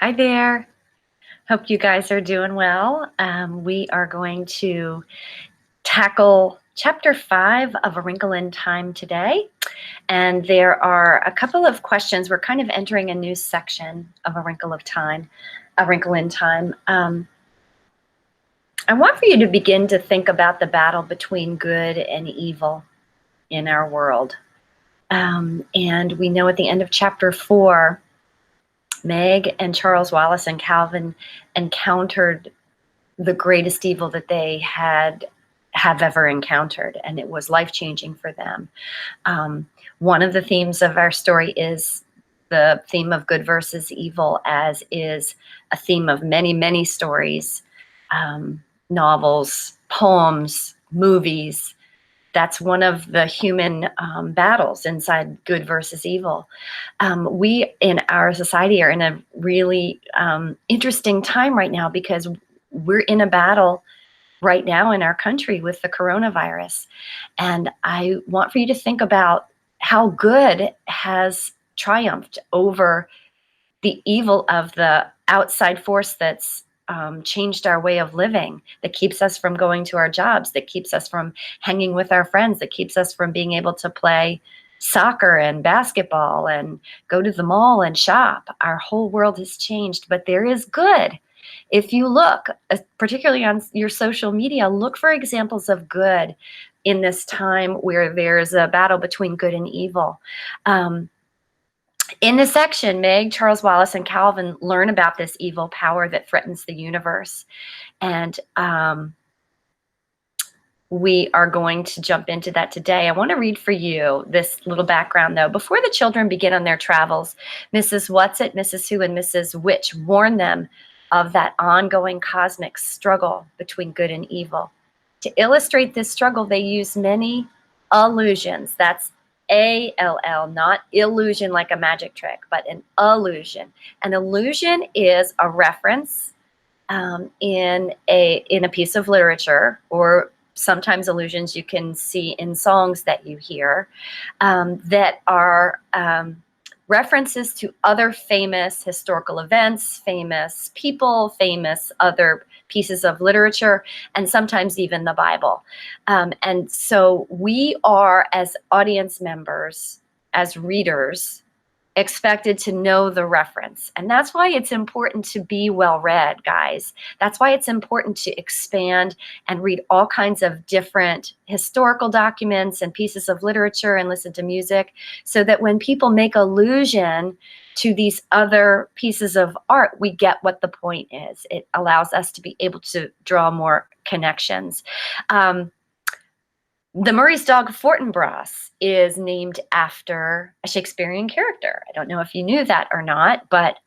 Hi there. Hope you guys are doing well. We are going to tackle chapter 5 of A Wrinkle in Time today. And there are a couple of questions. We're kind of entering a new section of A Wrinkle in Time. I want for you to begin to think about the battle between good and evil in our world. And we know at the end of chapter 4, Meg and Charles Wallace and Calvin encountered the greatest evil that they have ever encountered, and it was life-changing for them. One of the themes of our story is the theme of good versus evil, as is a theme of many, many stories, novels, poems, movies. That's one of the human battles inside good versus evil. We in our society are in a really interesting time right now because we're in a battle right now in our country with the coronavirus. And I want for you to think about how good has triumphed over the evil of the outside force that's changed our way of living, that keeps us from going to our jobs, that keeps us from hanging with our friends, that keeps us from being able to play soccer and basketball and go to the mall and shop. Our whole world has changed, but there is good. If you look, particularly on your social media, look for examples of good in this time where there's a battle between good and evil. In this section, Meg, Charles Wallace, and Calvin learn about this evil power that threatens the universe. And we are going to jump into that today. I want to read for you this little background, though. Before the children begin on their travels, Mrs. Whatsit, Mrs. Who, and Mrs. Which warn them of that ongoing cosmic struggle between good and evil. To illustrate this struggle, they use many allusions. That's A-L-L, not illusion like a magic trick, but an allusion. An allusion is a reference in a piece of literature, or sometimes allusions you can see in songs that you hear, that are references to other famous historical events, famous people, famous other pieces of literature, and sometimes even the Bible. And so we are, as audience members, as readers, expected to know the reference. And that's why it's important to be well-read, guys. That's why it's important to expand and read all kinds of different historical documents and pieces of literature and listen to music, so that when people make allusion to these other pieces of art, we get what the point is. It allows us to be able to draw more connections. The Murray's dog Fortinbras is named after a Shakespearean character. I don't know if you knew that or not, but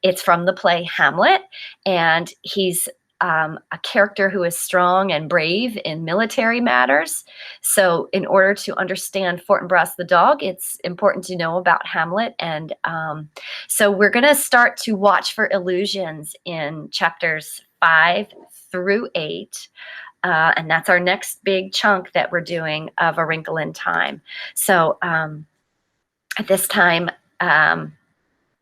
it's from the play Hamlet, and he's a character who is strong and brave in military matters. So in order to understand Fortinbras the dog, it's important to know about Hamlet. And so we're going to start to watch for allusions in chapters 5 through 8. And that's our next big chunk that we're doing of A Wrinkle in Time. So at this time, I'm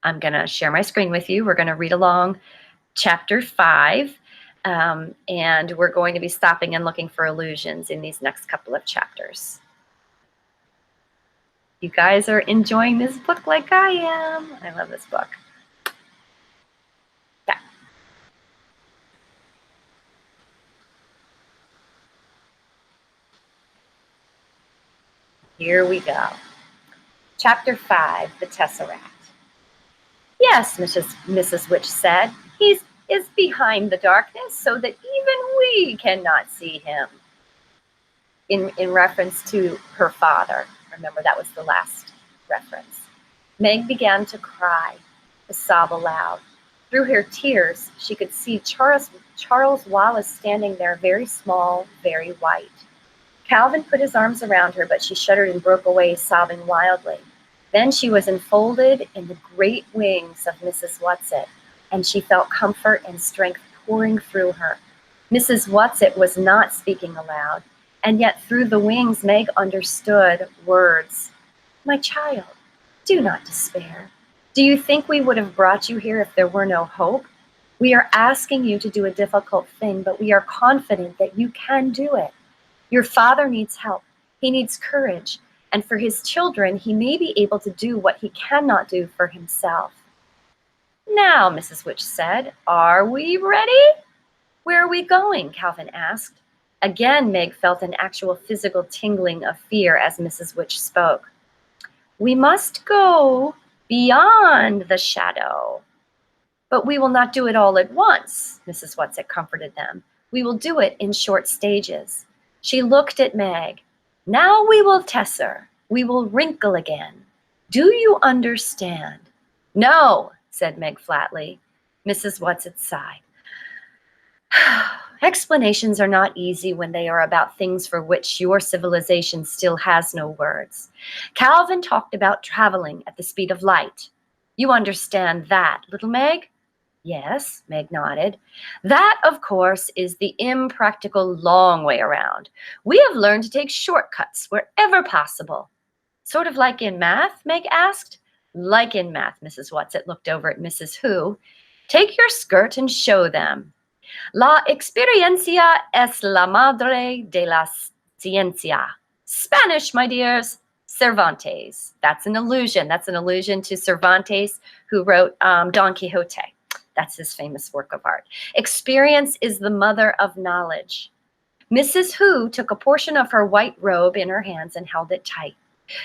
going to share my screen with you. We're going to read along chapter 5, and we're going to be stopping and looking for allusions in these next couple of chapters. You guys are enjoying this book like I am. I love this book. Here we go. Chapter 5, The Tesseract. Yes, Mrs. Witch said, he is behind the darkness so that even we cannot see him. In reference to her father. Remember, that was the last reference. Meg began to cry, to sob aloud. Through her tears, she could see Charles Wallace standing there, very small, very white. Calvin put his arms around her, but she shuddered and broke away, sobbing wildly. Then she was enfolded in the great wings of Mrs. Whatsit, and she felt comfort and strength pouring through her. Mrs. Whatsit was not speaking aloud, and yet through the wings Meg understood words. My child, do not despair. Do you think we would have brought you here if there were no hope? We are asking you to do a difficult thing, but we are confident that you can do it. Your father needs help. He needs courage. And for his children, he may be able to do what he cannot do for himself. Now, Mrs. Witch said, are we ready? Where are we going? Calvin asked. Again, Meg felt an actual physical tingling of fear as Mrs. Witch spoke. We must go beyond the shadow. But we will not do it all at once, Mrs. Whatsit comforted them. We will do it in short stages. She looked at Meg. Now we will tesser. We will wrinkle again. Do you understand? No, said Meg flatly. Mrs. Whatsit sighed. Explanations are not easy when they are about things for which your civilization still has no words. Calvin talked about traveling at the speed of light. You understand that, little Meg? Yes, Meg nodded. That, of course, is the impractical long way around. We have learned to take shortcuts wherever possible. Sort of like in math, Meg asked. Like in math, Mrs. Whatsit looked over at Mrs. Who. Take your skirt and show them. La experiencia es la madre de la ciencia. Spanish, my dears. Cervantes. That's an allusion. That's an allusion to Cervantes, who wrote Don Quixote. That's his famous work of art. Experience is the mother of knowledge. Mrs. Who took a portion of her white robe in her hands and held it tight.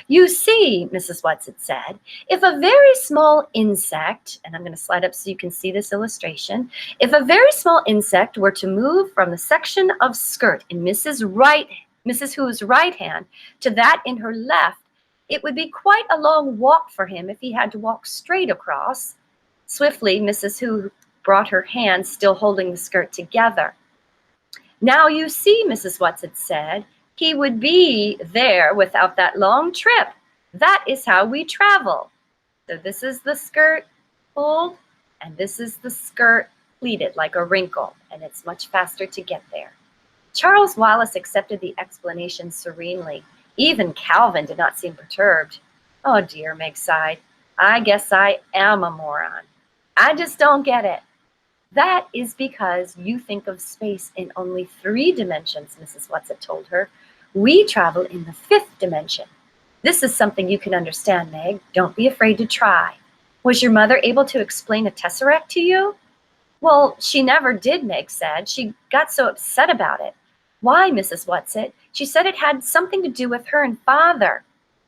You see, Mrs. Whatsit said, if a very small insect, and I'm going to slide up so you can see this illustration, if a very small insect were to move from the section of skirt in Mrs. Who's right hand to that in her left, it would be quite a long walk for him if he had to walk straight across. Swiftly, Mrs. Who brought her hands, still holding the skirt, together. Now you see, Mrs. Whatsit said, he would be there without that long trip. That is how we travel. So this is the skirt pulled, and this is the skirt pleated like a wrinkle, and it's much faster to get there. Charles Wallace accepted the explanation serenely. Even Calvin did not seem perturbed. Oh dear, Meg sighed. I guess I am a moron. I just don't get it. That is because you think of space in only 3 dimensions, Mrs. Whatsit told her. We travel in the 5th dimension. This is something you can understand, Meg. Don't be afraid to try. Was your mother able to explain a tesseract to you? Well, she never did, Meg said. She got so upset about it. Why, Mrs. Whatsit? She said it had something to do with her and father.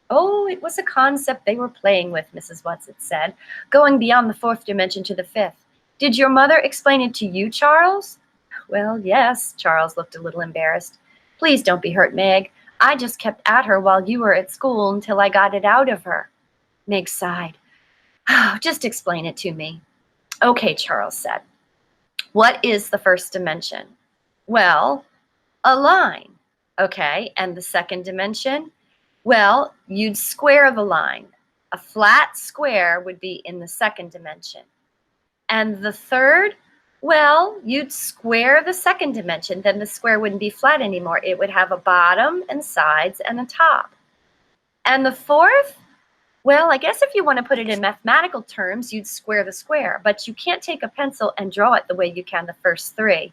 Oh, it was a concept they were playing with, Mrs. Whatsit said, going beyond the 4th dimension to the 5th. Did your mother explain it to you, Charles? Well, yes, Charles looked a little embarrassed. Please don't be hurt, Meg. I just kept at her while you were at school until I got it out of her. Meg sighed. Oh, just explain it to me. Okay, Charles said. What is the 1st dimension? Well, a line. Okay, and the 2nd dimension? Well, you'd square the line. A flat square would be in the 2nd dimension. And the 3rd? Well, you'd square the 2nd dimension. Then the square wouldn't be flat anymore. It would have a bottom and sides and a top. And the 4th? Well, I guess if you want to put it in mathematical terms, you'd square the square. But you can't take a pencil and draw it the way you can the first 3.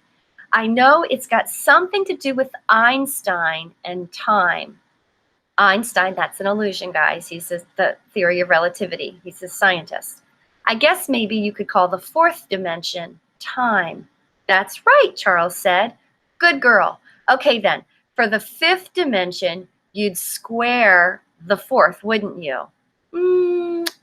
I know it's got something to do with Einstein and time. Einstein, that's an illusion, guys. He's the theory of relativity. He's a scientist. I guess maybe you could call the 4th dimension time. That's right, Charles said. Good girl. Okay, then, for the 5th dimension, you'd square the 4th, wouldn't you?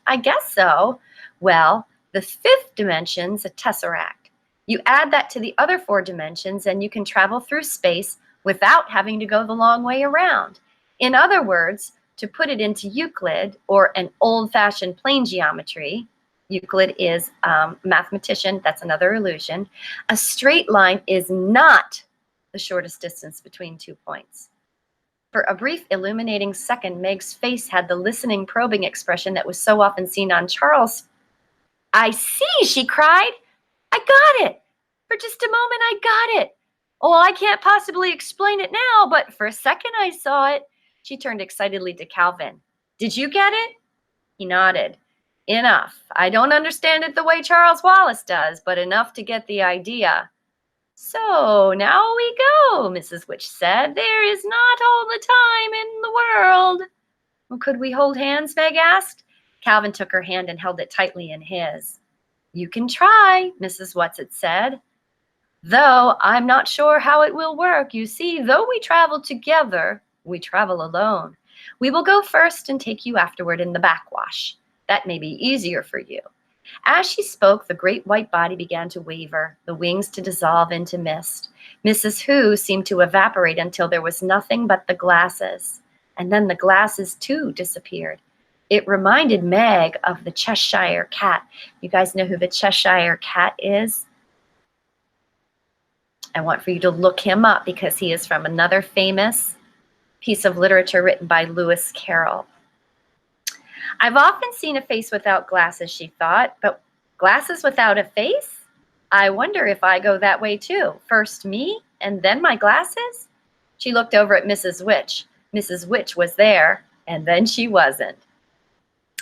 I guess so. Well, the 5th dimension's a tesseract. You add that to the other 4 dimensions, and you can travel through space without having to go the long way around. In other words, to put it into Euclid, or an old-fashioned plane geometry, Euclid is a mathematician, that's another illusion, a straight line is not the shortest distance between 2 points. For a brief illuminating second, Meg's face had the listening, probing expression that was so often seen on Charles. I see, she cried. I got it. For just a moment, I got it. Oh, I can't possibly explain it now, but for a second I saw it. She turned excitedly to Calvin. Did you get it? He nodded. Enough. I don't understand it the way Charles Wallace does, but enough to get the idea. So now we go, Mrs. Witch said. There is not all the time in the world. Well, could we hold hands, Meg asked. Calvin took her hand and held it tightly in his. You can try, Mrs. Whatsit said. Though I'm not sure how it will work. You see, though we travel together, we travel alone. We will go first and take you afterward in the backwash. That may be easier for you. As she spoke, the great white body began to waver, the wings to dissolve into mist. Mrs. Who seemed to evaporate until there was nothing but the glasses. And then the glasses, too, disappeared. It reminded Meg of the Cheshire Cat. You guys know who the Cheshire Cat is? I want for you to look him up because he is from another famous piece of literature written by Lewis Carroll. I've often seen a face without glasses, she thought, but glasses without a face? I wonder if I go that way too. First me, and then my glasses? She looked over at Mrs. Witch. Mrs. Witch was there, and then she wasn't.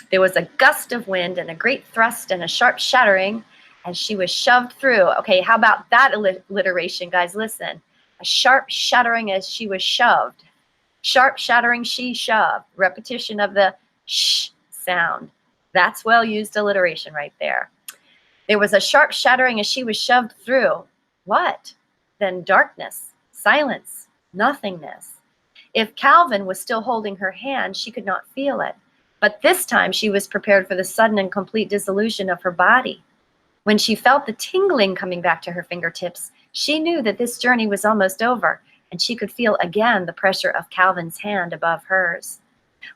There was a gust of wind and a great thrust and a sharp shattering as she was shoved through. Okay, how about that alliteration, guys? Listen. A sharp shattering as she was shoved. Sharp shattering, she shoved. Repetition of the sh sound. That's well-used alliteration right there. There was a sharp shattering as she was shoved through. What? Then darkness, silence, nothingness. If Calvin was still holding her hand, she could not feel it. But this time she was prepared for the sudden and complete dissolution of her body. When she felt the tingling coming back to her fingertips, she knew that this journey was almost over, and she could feel again the pressure of Calvin's hand above hers.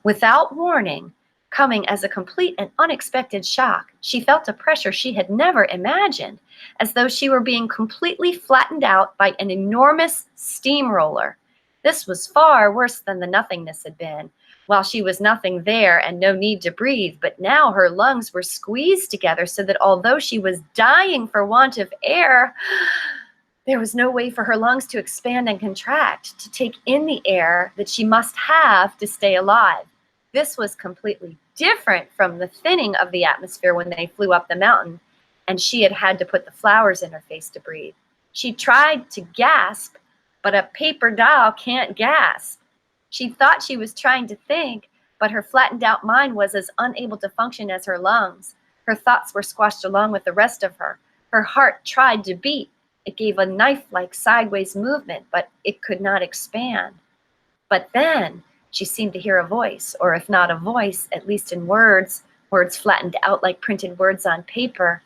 Without warning, coming as a complete and unexpected shock, she felt a pressure she had never imagined, as though she were being completely flattened out by an enormous steamroller. This was far worse than the nothingness had been, while she was nothing there and no need to breathe, but now her lungs were squeezed together so that although she was dying for want of air, there was no way for her lungs to expand and contract, to take in the air that she must have to stay alive. This was completely different from the thinning of the atmosphere when they flew up the mountain, and she had had to put the flowers in her face to breathe. She tried to gasp, but a paper doll can't gasp. She thought she was trying to think, but her flattened out mind was as unable to function as her lungs. Her thoughts were squashed along with the rest of her. Her heart tried to beat. It gave a knife-like sideways movement, but it could not expand. But then she seemed to hear a voice, or if not a voice, at least in words flattened out like printed words on paper.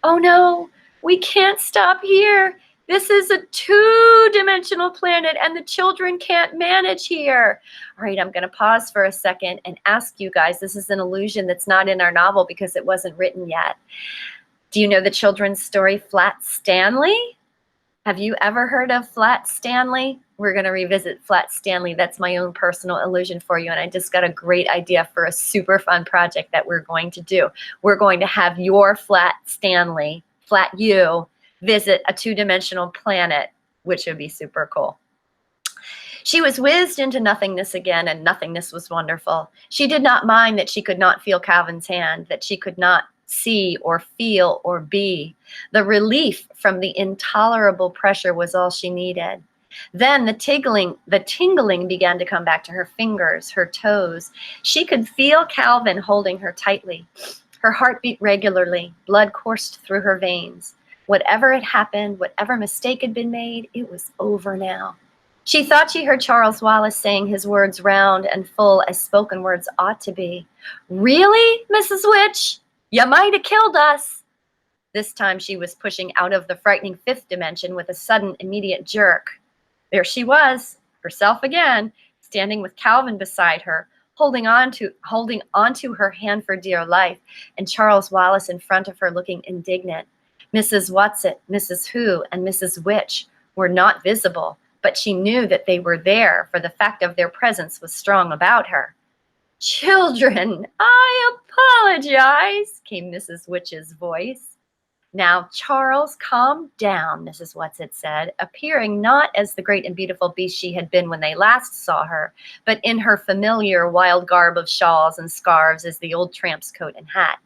Oh no, we can't stop here. This is a two-dimensional planet and the children can't manage here. All right, I'm going to pause for a second and ask you guys, this is an illusion that's not in our novel because it wasn't written yet. Do you know the children's story Flat Stanley? Have you ever heard of Flat Stanley? We're going to revisit Flat Stanley. That's my own personal illusion for you, and I just got a great idea for a super fun project that we're going to do. We're going to have your Flat Stanley, Flat You, visit a two-dimensional planet, which would be super cool. She was whizzed into nothingness again, and nothingness was wonderful. She did not mind that she could not feel Calvin's hand, that she could not see or feel or be. The relief from the intolerable pressure was all she needed. Then the tingling began to come back to her fingers, her toes. She could feel Calvin holding her tightly. Her heart beat regularly. Blood coursed through her veins. Whatever had happened, whatever mistake had been made, it was over now. She thought she heard Charles Wallace saying his words round and full as spoken words ought to be. Really, Mrs. Witch? You might have killed us. This time she was pushing out of the frightening fifth dimension with a sudden, immediate jerk. There she was, herself again, standing with Calvin beside her, holding on to her hand for dear life, and Charles Wallace in front of her looking indignant. Mrs. Whatsit, Mrs. Who, and Mrs. Witch were not visible, but she knew that they were there, for the fact of their presence was strong about her. Children, I apologize, came Mrs. Witch's voice. Now, Charles, calm down, Mrs. Whatsit said, appearing not as the great and beautiful beast she had been when they last saw her, but in her familiar wild garb of shawls and scarves as the old tramp's coat and hat.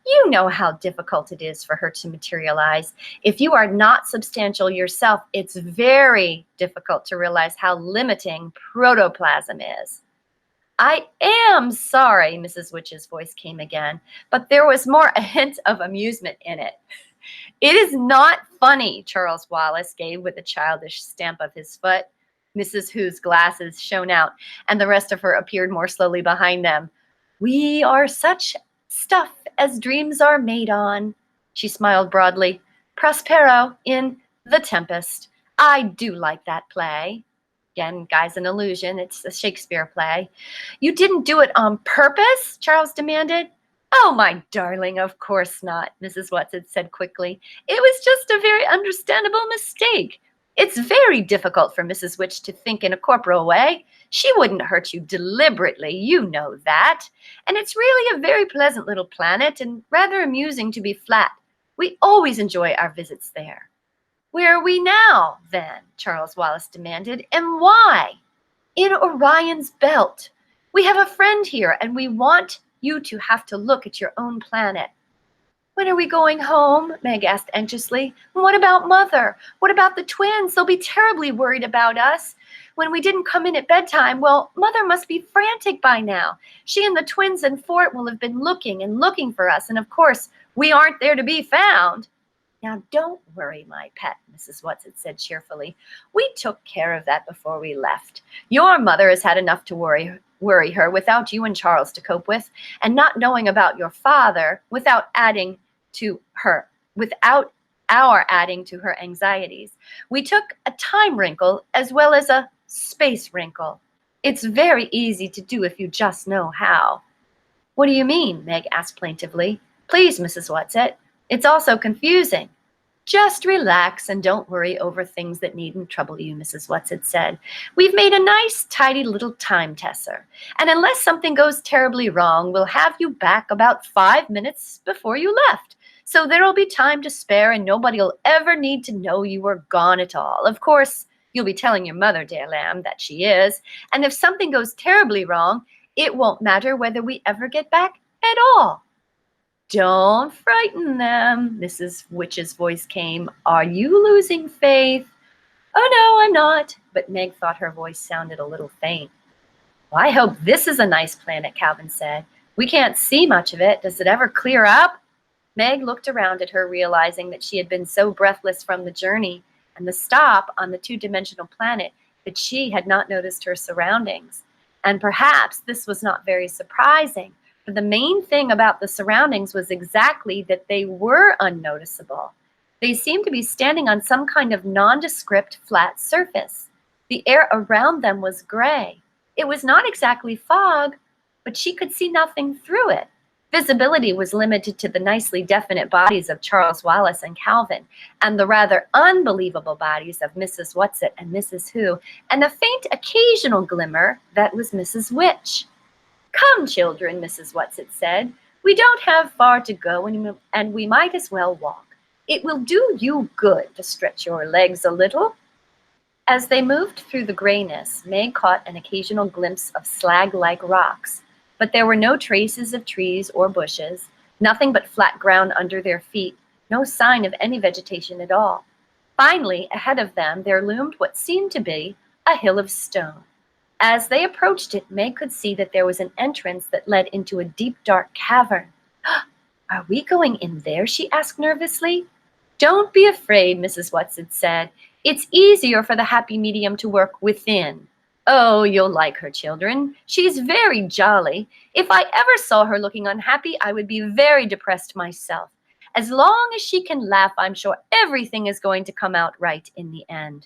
You know how difficult it is for her to materialize. If you are not substantial yourself, it's very difficult to realize how limiting protoplasm is. I am sorry, Mrs. Witch's voice came again, but there was more a hint of amusement in it. It is not funny, Charles Wallace gave with a childish stamp of his foot. Mrs. Who's glasses shone out, and the rest of her appeared more slowly behind them. We are such stuff as dreams are made on. She smiled broadly. Prospero in The Tempest. I do like that play. Again, guy's an illusion. It's a Shakespeare play. You didn't do it on purpose? Charles demanded. Oh, my darling, of course not, Mrs. Watson said quickly. It was just a very understandable mistake. It's very difficult for Mrs. Witch to think in a corporal way. She wouldn't hurt you deliberately, you know that. And it's really a very pleasant little planet and rather amusing to be flat. We always enjoy our visits there. Where are we now, then? Charles Wallace demanded, and why? In Orion's belt. We have a friend here, and we want you to have to look at your own planet. When are we going home? Meg asked anxiously. What about Mother? What about the twins? They'll be terribly worried about us. When we didn't come in at bedtime, well, Mother must be frantic by now. She and the twins and Fort will have been looking and looking for us, and of course, we aren't there to be found. Now, don't worry, my pet, Mrs. Watson said cheerfully. We took care of that before we left. Your mother has had enough to worry her without you and Charles to cope with, and not knowing about your father without our adding to her anxieties. We took a time wrinkle as well as a space wrinkle. It's very easy to do if you just know how. What do you mean? Meg asked plaintively. Please, Mrs. Watson. It's also confusing. Just relax and don't worry over things that needn't trouble you, Mrs. Watson said. We've made a nice, tidy little time tesser, and unless something goes terribly wrong, we'll have you back about 5 minutes before you left. So there'll be time to spare and nobody'll ever need to know you were gone at all. Of course, you'll be telling your mother, dear lamb, that she is, and if something goes terribly wrong, it won't matter whether we ever get back at all. Don't frighten them, Mrs. Witch's voice came. Are you losing faith? Oh, no, I'm not, but Meg thought her voice sounded a little faint. Well, I hope this is a nice planet, Calvin said. We can't see much of it. Does it ever clear up? Meg looked around at her, realizing that she had been so breathless from the journey and the stop on the two-dimensional planet that she had not noticed her surroundings. And perhaps this was not very surprising. But the main thing about the surroundings was exactly that they were unnoticeable. They seemed to be standing on some kind of nondescript flat surface. The air around them was gray. It was not exactly fog, but she could see nothing through it. Visibility was limited to the nicely definite bodies of Charles Wallace and Calvin, and the rather unbelievable bodies of Mrs. Whatsit and Mrs. Who, and a faint occasional glimmer that was Mrs. Witch. Come, children, Mrs. Whatsit said. We don't have far to go, and we might as well walk. It will do you good to stretch your legs a little. As they moved through the grayness, Meg caught an occasional glimpse of slag-like rocks, but there were no traces of trees or bushes, nothing but flat ground under their feet, no sign of any vegetation at all. Finally, ahead of them, there loomed what seemed to be a hill of stone. As they approached it, Meg could see that there was an entrance that led into a deep, dark cavern. Are we going in there? She asked nervously. Don't be afraid, Mrs. Watson said. It's easier for the happy medium to work within. Oh, you'll like her, children. She's very jolly. If I ever saw her looking unhappy, I would be very depressed myself. As long as she can laugh, I'm sure everything is going to come out right in the end.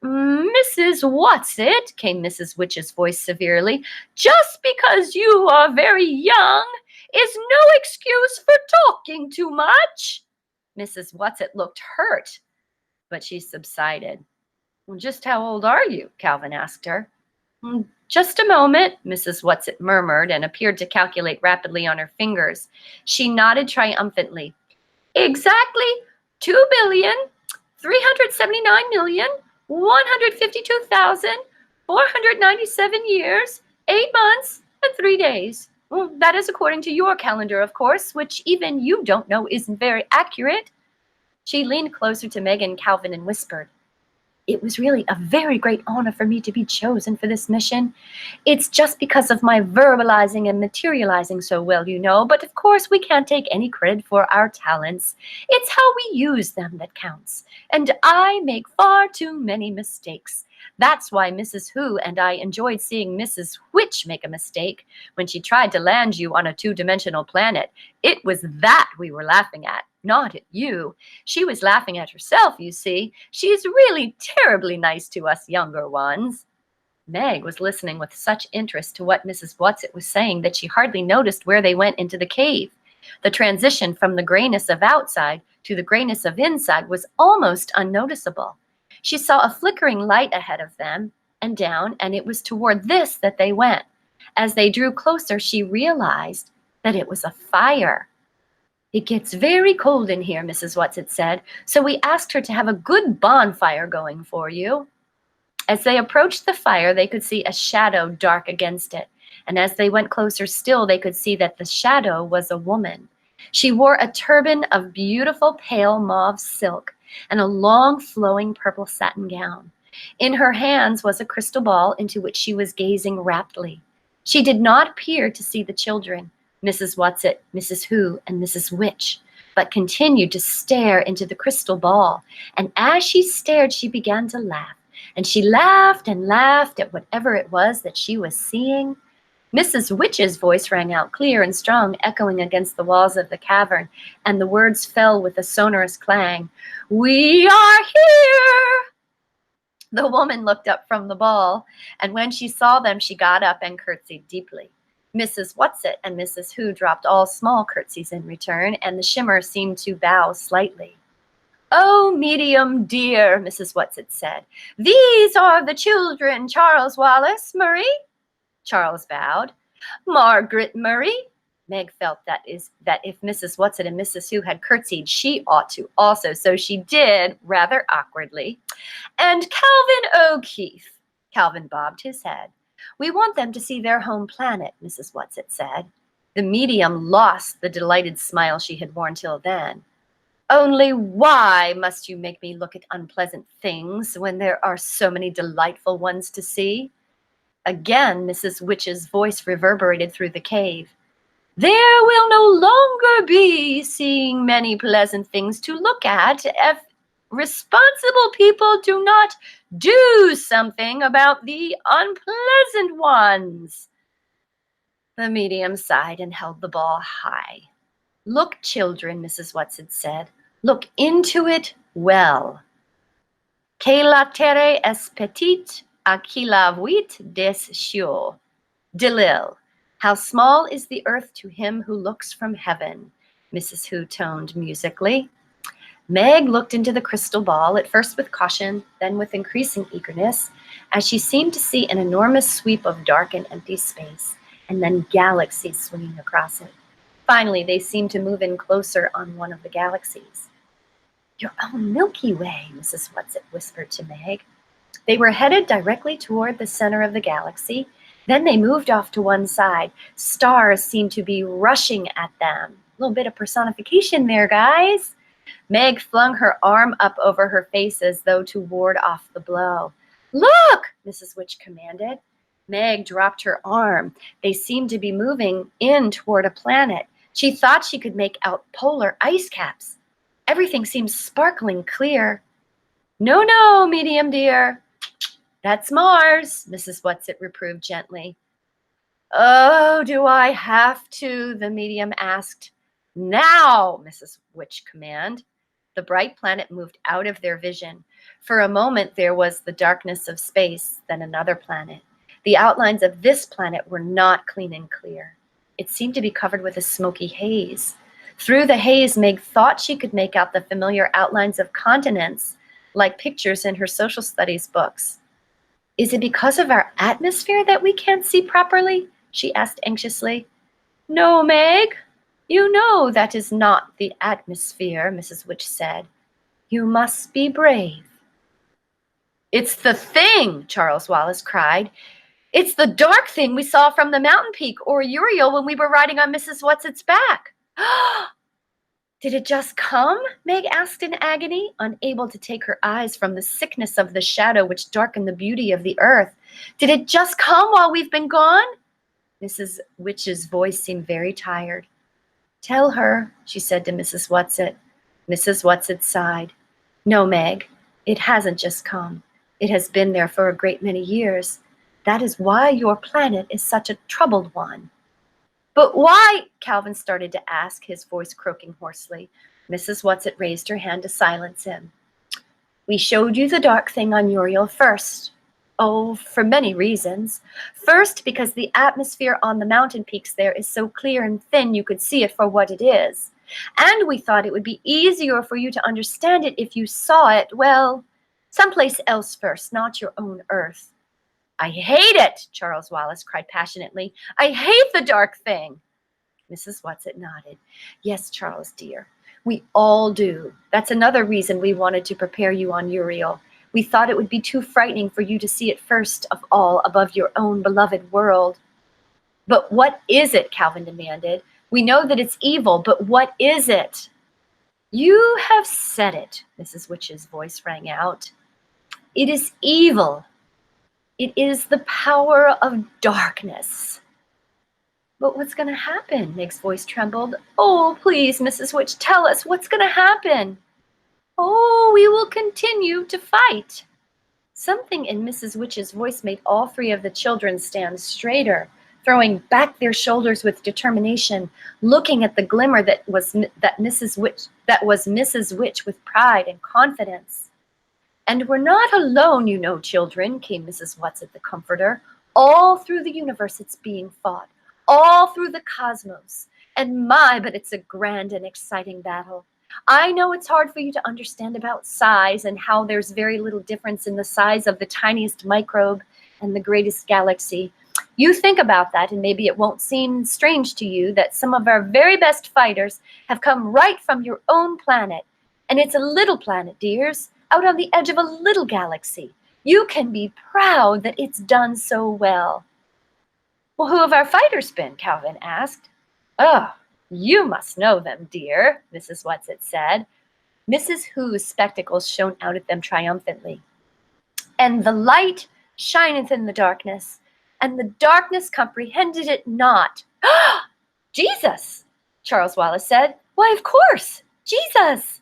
Mrs. Whatsit, came Mrs. Witch's voice severely, just because you are very young is no excuse for talking too much. Mrs. Whatsit looked hurt, but she subsided. Well, just how old are you? Calvin asked her. Just a moment, Mrs. Whatsit murmured and appeared to calculate rapidly on her fingers. She nodded triumphantly. Exactly 2,379,152,497 years, 8 months, and 3 days. Well, that is according to your calendar, of course, which even you don't know isn't very accurate. She leaned closer to Meg and Calvin and whispered, "It was really a very great honor for me to be chosen for this mission. It's just because of my verbalizing and materializing so well, you know, but of course we can't take any credit for our talents. It's how we use them that counts. And I make far too many mistakes. That's why Mrs. Who and I enjoyed seeing Mrs. Which make a mistake when she tried to land you on a two-dimensional planet. It was that we were laughing at, not at you. She was laughing at herself, you see. She's really terribly nice to us younger ones." Meg was listening with such interest to what Mrs. Whatsit was saying that she hardly noticed where they went into the cave. The transition from the grayness of outside to the grayness of inside was almost unnoticeable. She saw a flickering light ahead of them and down, and it was toward this that they went. As they drew closer, she realized that it was a fire. "It gets very cold in here," Mrs. Whatsit said, "so we asked her to have a good bonfire going for you." As they approached the fire, they could see a shadow dark against it, and as they went closer still, they could see that the shadow was a woman. She wore a turban of beautiful pale mauve silk and a long flowing purple satin gown. In her hands was a crystal ball into which she was gazing raptly. She did not appear to see the children, Mrs. Whatsit, Mrs. Who, and Mrs. Which, but continued to stare into the crystal ball, and as she stared, she began to laugh. And she laughed and laughed at whatever it was that she was seeing. Mrs. Witch's voice rang out clear and strong, echoing against the walls of the cavern, and the words fell with a sonorous clang. "We are here!" The woman looked up from the ball, and when she saw them, she got up and curtsied deeply. Mrs. Whatsit and Mrs. Who dropped all small curtsies in return, and the shimmer seemed to bow slightly. "Oh, medium dear," Mrs. Whatsit said, "these are the children, Charles Wallace Murray." Charles bowed. "Margaret Murray." Meg felt that if Mrs. Whatsit and Mrs. Who had curtsied, she ought to also, so she did, rather awkwardly. "And Calvin O'Keefe." Calvin bobbed his head. "We want them to see their home planet," Mrs. Whatsit said. The medium lost the delighted smile she had worn till then. "Only why must you make me look at unpleasant things when there are so many delightful ones to see?" Again, Mrs. Witch's voice reverberated through the cave. "There will no longer be seeing many pleasant things to look at if responsible people do not do something about the unpleasant ones." The medium sighed and held the ball high. "Look, children," Mrs. Whatsit said. "Look into it well. Que la terre est petite, à qui la vuit des cieux. Delil. How small is the earth to him who looks from heaven," Mrs. Who toned musically. Meg looked into the crystal ball, at first with caution, then with increasing eagerness, as she seemed to see an enormous sweep of dark and empty space, and then galaxies swinging across it. Finally, they seemed to move in closer on one of the galaxies. "Your own Milky Way," Mrs. Whatsit whispered to Meg. They were headed directly toward the center of the galaxy. Then they moved off to one side. Stars seemed to be rushing at them. A little bit of personification there, guys. Meg flung her arm up over her face as though to ward off the blow. "Look!" Mrs. Witch commanded. Meg dropped her arm. They seemed to be moving in toward a planet. She thought she could make out polar ice caps. Everything seemed sparkling clear. "No, no, medium dear. That's Mars," Mrs. Whatsit reproved gently. "Oh, do I have to?" the medium asked. "Now," Mrs. Witch commanded. The bright planet moved out of their vision. For a moment there was the darkness of space, then another planet. The outlines of this planet were not clean and clear. It seemed to be covered with a smoky haze. Through the haze, Meg thought she could make out the familiar outlines of continents, like pictures in her social studies books. "Is it because of our atmosphere that we can't see properly?" she asked anxiously. "No, Meg. You know that is not the atmosphere," Mrs. Witch said. "You must be brave." "It's the thing!" Charles Wallace cried. It's the dark thing we saw from the mountain peak, or Uriel when we were riding on Mrs. What's-its back. Did it just come? Meg asked in agony, unable to take her eyes from the sickness of the shadow which darkened the beauty of the earth. Did it just come while we've been gone? Mrs. Witch's voice seemed very tired. Tell her, she said to Mrs. Whatsit. Mrs. Whatsit sighed. No, Meg, it hasn't just come. It has been there for a great many years. That is why your planet is such a troubled one. But why? Calvin started to ask, his voice croaking hoarsely. Mrs. Whatsit raised her hand to silence him. We showed you the dark thing on Uriel first. Oh, for many reasons. First, because the atmosphere on the mountain peaks there is so clear and thin you could see it for what it is. And we thought it would be easier for you to understand it if you saw it, well, someplace else first, not your own Earth. I hate it, Charles Wallace cried passionately. I hate the dark thing. Mrs. Whatsit nodded. Yes, Charles, dear, we all do. That's another reason we wanted to prepare you on Uriel. We thought it would be too frightening for you to see it first of all above your own beloved world. But what is it? Calvin demanded. We know that it's evil, but what is it? You have said it, Mrs. Witch's voice rang out. It is evil. It is the power of darkness. But what's going to happen? Meg's voice trembled. Oh, please, Mrs. Witch, tell us what's going to happen. Oh, we will continue to fight. Something in Mrs. Witch's voice made all three of the children stand straighter, throwing back their shoulders with determination, looking at the glimmer that was Mrs. Witch with pride and confidence. And we're not alone, you know, children, came Mrs. Whatsit the comforter. All through the universe it's being fought, all through the cosmos. And my, but it's a grand and exciting battle. I know it's hard for you to understand about size and how there's very little difference in the size of the tiniest microbe and the greatest galaxy. You think about that and maybe it won't seem strange to you that some of our very best fighters have come right from your own planet. And it's a little planet, dears, out on the edge of a little galaxy. You can be proud that it's done so well. Well, who have our fighters been? Calvin asked. Oh, you must know them, dear, Mrs. Whatsit said. Mrs. Who's spectacles shone out at them triumphantly. And the light shineth in the darkness, and the darkness comprehended it not. Jesus, Charles Wallace said. Why, of course, Jesus.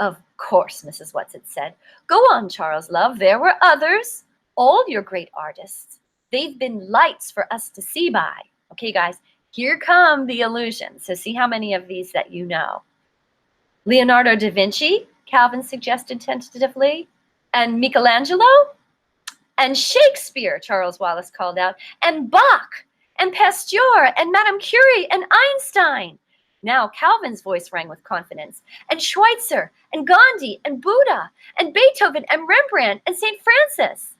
Of course, Mrs. Whatsit said. Go on, Charles, love. There were others, all your great artists. They've been lights for us to see by. Okay, guys, here come the illusions. So see how many of these that you know. Leonardo da Vinci, Calvin suggested tentatively. And Michelangelo? And Shakespeare, Charles Wallace called out. And Bach, and Pasteur, and Madame Curie, and Einstein. Now Calvin's voice rang with confidence. And Schweitzer, and Gandhi, and Buddha, and Beethoven, and Rembrandt, and St. Francis.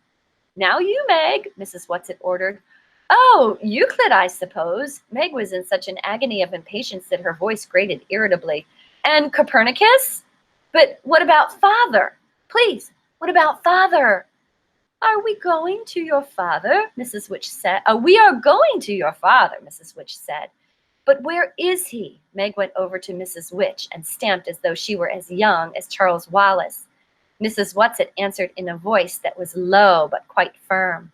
Now you, Meg, Mrs. Whatsit ordered. Oh, Euclid, I suppose. Meg was in such an agony of impatience that her voice grated irritably. And Copernicus? But what about Father? Please, what about Father? Are we going to your father? Mrs. Witch said. We are going to your father, Mrs. Witch said. But where is he? Meg went over to Mrs. Witch and stamped as though she were as young as Charles Wallace. Mrs. Whatsit answered in a voice that was low but quite firm.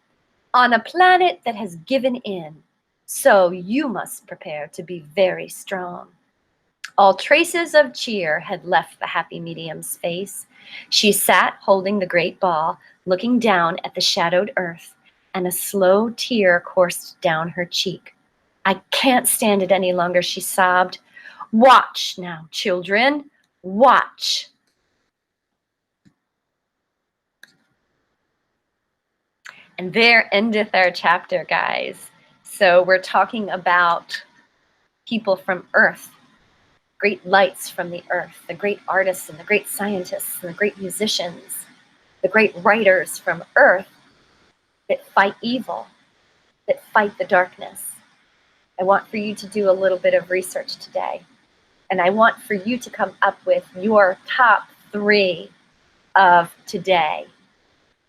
On a planet that has given in, so you must prepare to be very strong. All traces of cheer had left the happy medium's face. She sat holding the great ball, looking down at the shadowed earth, and a slow tear coursed down her cheek. I can't stand it any longer, she sobbed. Watch now, children, watch. And there endeth our chapter, guys. So we're talking about people from Earth, great lights from the Earth, the great artists and the great scientists and the great musicians, the great writers from Earth that fight evil, that fight the darkness. I want for you to do a little bit of research today. And I want for you to come up with your top 3 of today,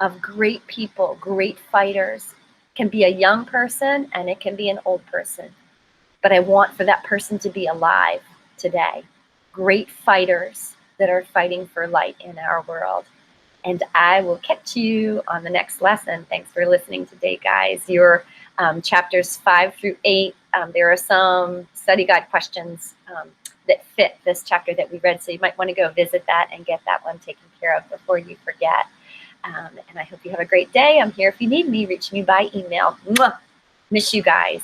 of great people, great fighters, can be a young person and it can be an old person. But I want for that person to be alive today. Great fighters that are fighting for light in our world. And I will catch you on the next lesson. Thanks for listening today, guys. Your chapters 5 through 8, there are some study guide questions that fit this chapter that we read. So you might want to go visit that and get that one taken care of before you forget. And I hope you have a great day. I'm here if you need me. Reach me by email. Mwah! Miss you guys.